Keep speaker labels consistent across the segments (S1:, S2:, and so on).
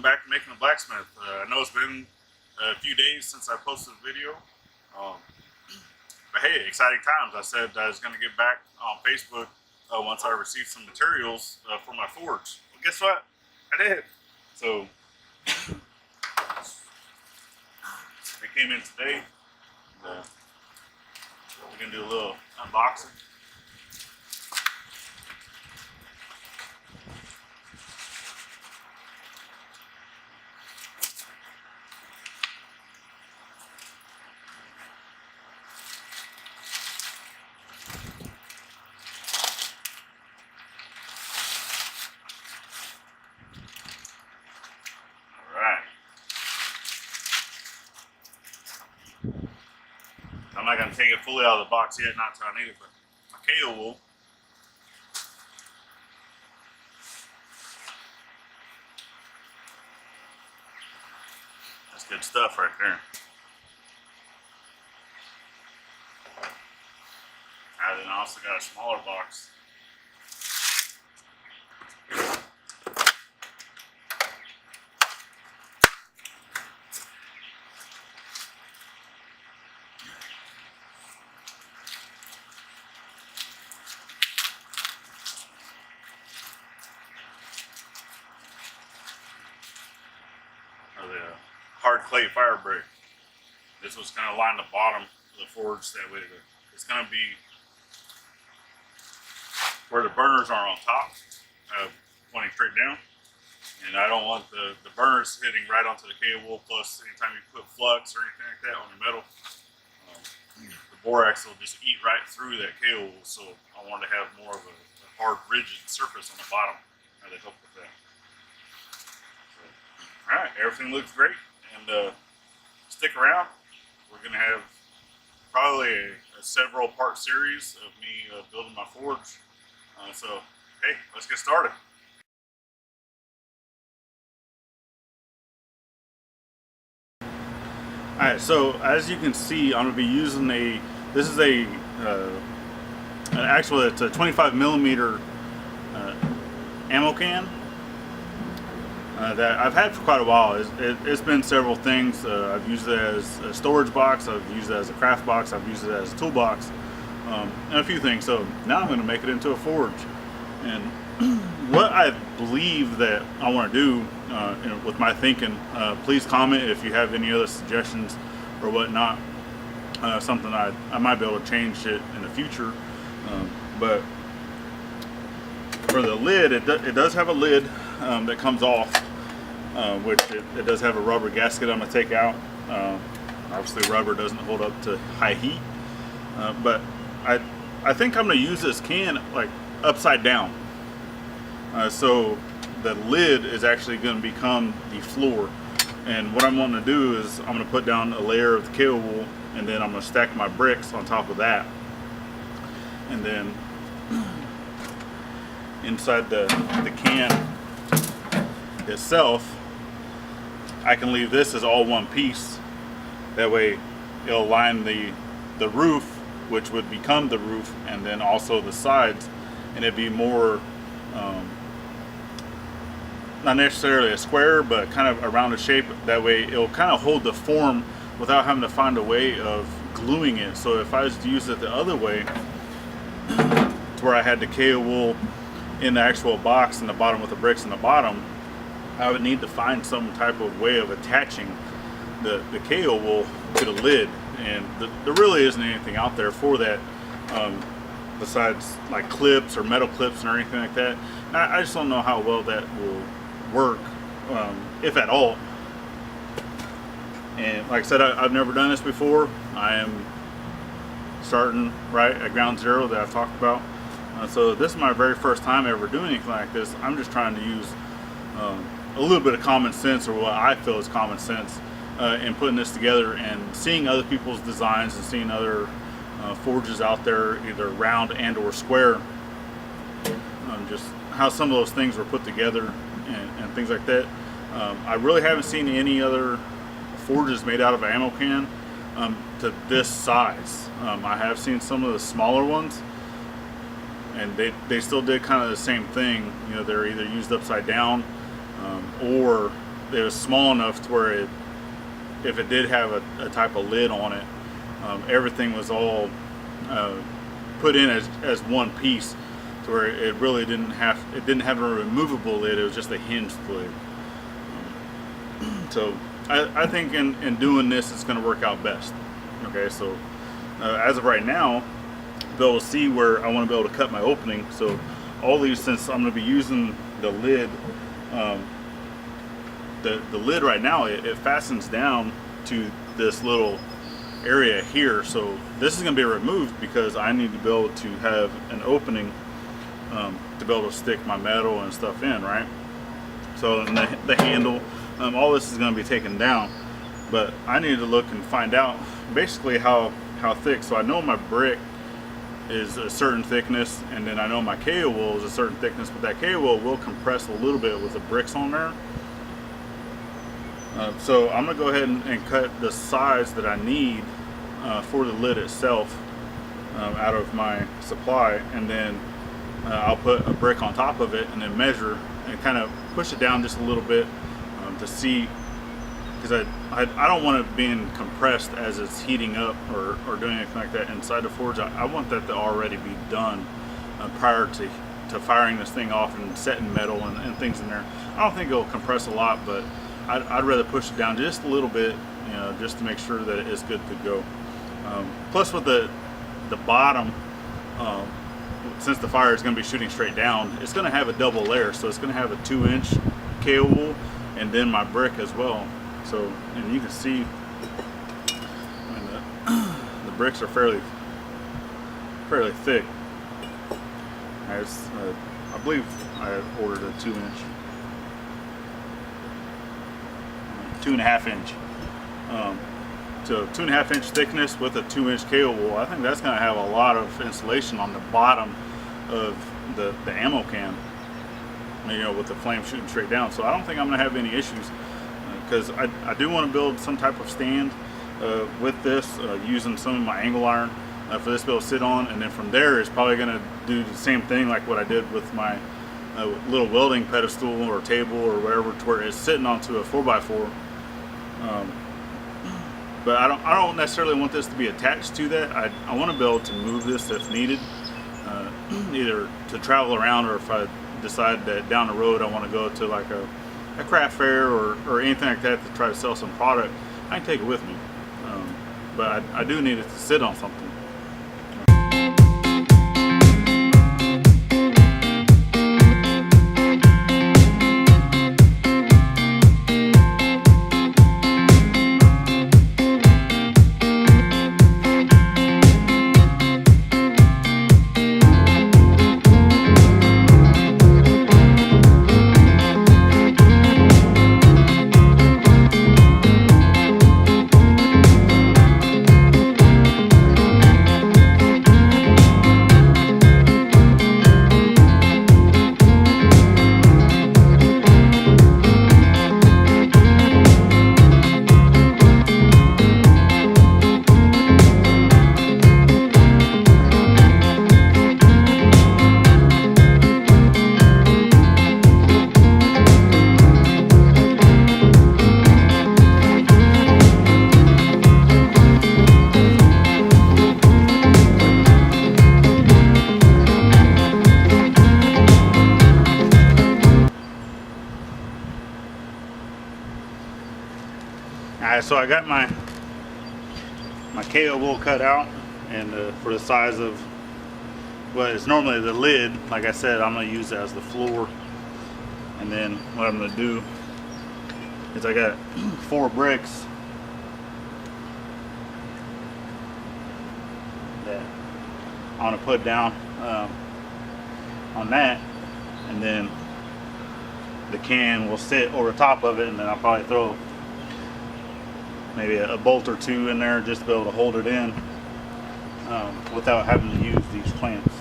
S1: welcome back to Making a Blacksmith. I know it's been a few days since I posted a video, but hey, exciting times. I said I was going to get back on Facebook once I received some materials for my forge. Well, guess what? I did. So they came in today. We're going to do a little unboxing. I'm not going to take it fully out of the box yet, not until I need it, but my KO wool. That's good stuff right there. And then I also got a smaller box. The hard clay fire brick. This was kind of lined the bottom of the forge, that way it's going to be where the burners are on top, pointing straight down. And I don't want the burners hitting right onto the KO wool, plus anytime you put flux or anything like that on your metal, the borax will just eat right through that KO wool. So I wanted to have more of a hard, rigid surface on the bottom to help with that. Alright, everything looks great, and stick around. We're going to have probably a several part series of me building my forge. So, hey, let's get started. Alright, so as you can see, I'm going to be using this is it's a 25 millimeter ammo can. That I've had for quite a while. It's been several things. I've used it as a storage box, I've used it as a craft box, I've used it as a toolbox, and a few things. So now I'm going to make it into a forge. And what I believe that I want to do with my thinking, please comment if you have any other suggestions or whatnot. Something I might be able to change it in the future. But for the lid, it does have a lid that comes off. Which it does have a rubber gasket I'm going to take out. Obviously rubber doesn't hold up to high heat, but I think I'm going to use this can like upside down, so the lid is actually going to become the floor. And what I'm wanting to do is I'm going to put down a layer of the KO wool, and then I'm going to stack my bricks on top of that, and then inside the can itself, I can leave this as all one piece. That way it'll line the roof, which would become the roof, and then also the sides, and it'd be more not necessarily a square, but kind of around a shape. That way it'll kind of hold the form without having to find a way of gluing it. So if I was to use it the other way, to where I had the KO wool in the actual box in the bottom with the bricks in the bottom, I would need to find some type of way of attaching the KO wool to the lid, and there really isn't anything out there for that, besides like clips or metal clips or anything like that. I just don't know how well that will work, if at all. And like I said, I've never done this before. I am starting right at ground zero that I've talked about. So this is my very first time ever doing anything like this. I'm just trying to use a little bit of common sense, or what I feel is common sense, in putting this together and seeing other people's designs and seeing other forges out there, either round and or square, just how some of those things were put together and things like that. I really haven't seen any other forges made out of an ammo can to this size. I have seen some of the smaller ones, and they still did kind of the same thing. You know, they're either used upside down, or it was small enough to where if it did have a type of lid on it, everything was all put in as one piece, to where it really didn't have a removable lid. It was just a hinged lid. So I think in doing this, it's going to work out best. Okay, so as of right now, be able to see where I want to be able to cut my opening. So all these, since I'm going to be using the lid, the lid right now, it fastens down to this little area here. So this is going to be removed because I need to be able to have an opening to be able to stick my metal and stuff in, right? So the handle, all this is going to be taken down, but I need to look and find out basically how thick. So I know my brick is a certain thickness, and then I know my KO wool is a certain thickness, but that KO wool will compress a little bit with the bricks on there. So I'm gonna go ahead and cut the size that I need for the lid itself out of my supply, and then I'll put a brick on top of it and then measure and kind of push it down just a little bit to see, because I don't want it being compressed as it's heating up or doing anything like that inside the forge. I want that to already be done prior to firing this thing off and setting metal and things in there. I don't think it'll compress a lot, but I'd rather push it down just a little bit, you know, just to make sure that it's good to go. Plus with the bottom, since the fire is going to be shooting straight down, it's going to have a double layer. So it's going to have a 2-inch KO wool and then my brick as well. So, and you can see, I mean, the bricks are fairly thick. I believe I ordered a 2-inch. 2.5 inch. So 2.5 inch thickness with a 2-inch KO wool. I think that's going to have a lot of insulation on the bottom of the ammo can, you know, with the flame shooting straight down. So I don't think I'm going to have any issues, because I do want to build some type of stand with this, using some of my angle iron for this to be able to sit on, and then from there it's probably going to do the same thing like what I did with my little welding pedestal or table or whatever, to where it's sitting onto a 4x4. But I don't necessarily want this to be attached to that. I want to be able to move this if needed, either to travel around, or if I decide that down the road I want to go to like a craft fair or anything like that to try to sell some product, I can take it with me. But I do need it to sit on something. Alright, so I got my KO wool cut out, and for the size of what is normally the lid, like I said, I'm going to use it as the floor. And then what I'm going to do is I got 4 bricks that I want to put down on that, and then the can will sit over top of it, and then I'll probably throw maybe a bolt or 2 in there just to be able to hold it in without having to use these clamps.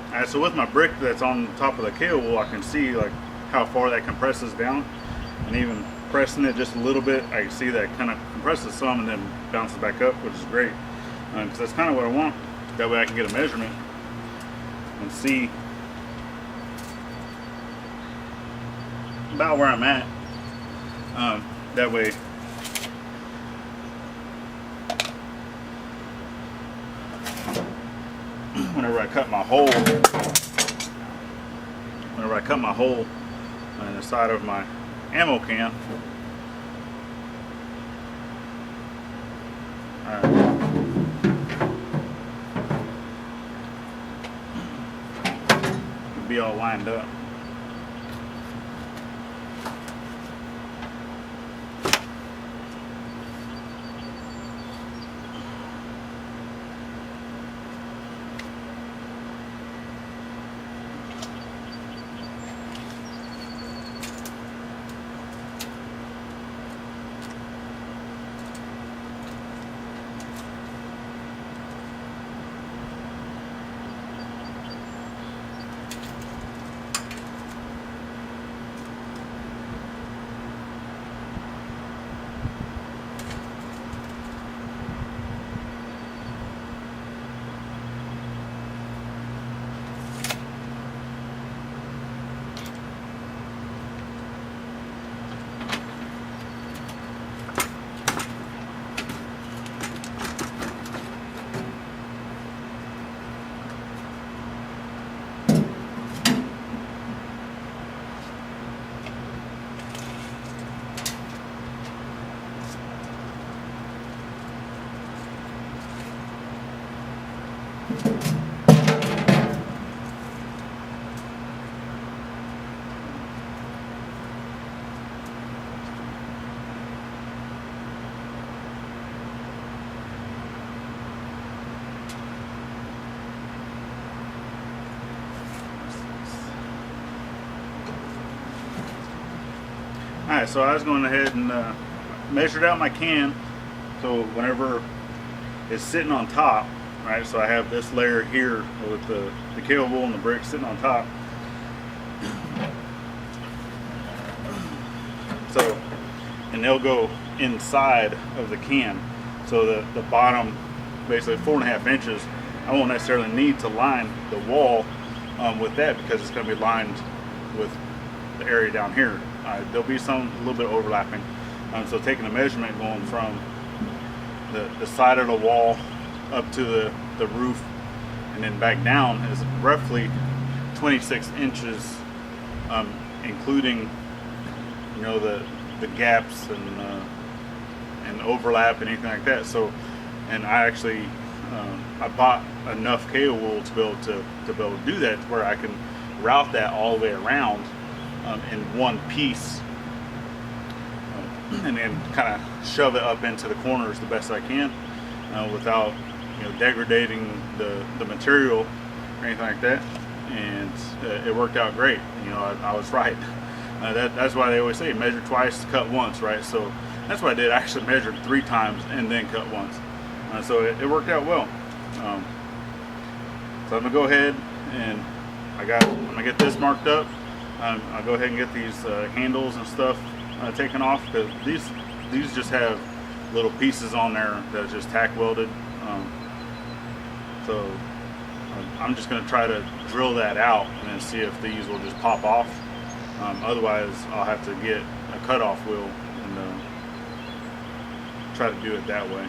S1: Alright, so with my brick that's on top of the KO wool, I can see like how far that compresses down, and even pressing it just a little bit, I can see that kind of compresses some and then bounces back up, which is great. because that's kind of what I want. That way I can get a measurement and see about where I'm at. That way whenever I cut my hole in the side of my ammo can, it'll be all lined up. Alright, so I was going ahead and measured out my can. So whenever it's sitting on top, right, so I have this layer here with the cable and the brick sitting on top. So, and they'll go inside of the can. So the bottom, basically 4.5 inches, I won't necessarily need to line the wall with that, because it's going to be lined with the area down here. There'll be a little bit of overlapping. So taking a measurement going from the side of the wall up to the roof and then back down is roughly 26 inches, including, you know, the gaps and overlap and anything like that. So, and I actually I bought enough cable wool to be able to do that, where I can route that all the way around in one piece, and then kind of shove it up into the corners the best I can, without, you know, degrading the material or anything like that. And it worked out great. You know, I was right. That's why they always say measure twice, cut once, right? So that's what I did. I actually measured 3 times and then cut once. So it worked out well. So I'm gonna go ahead and I'm gonna get this marked up. I'll go ahead and get these handles and stuff taken off, because these just have little pieces on there that are just tack welded. So I'm just going to try to drill that out and then see if these will just pop off. Otherwise, I'll have to get a cutoff wheel and try to do it that way.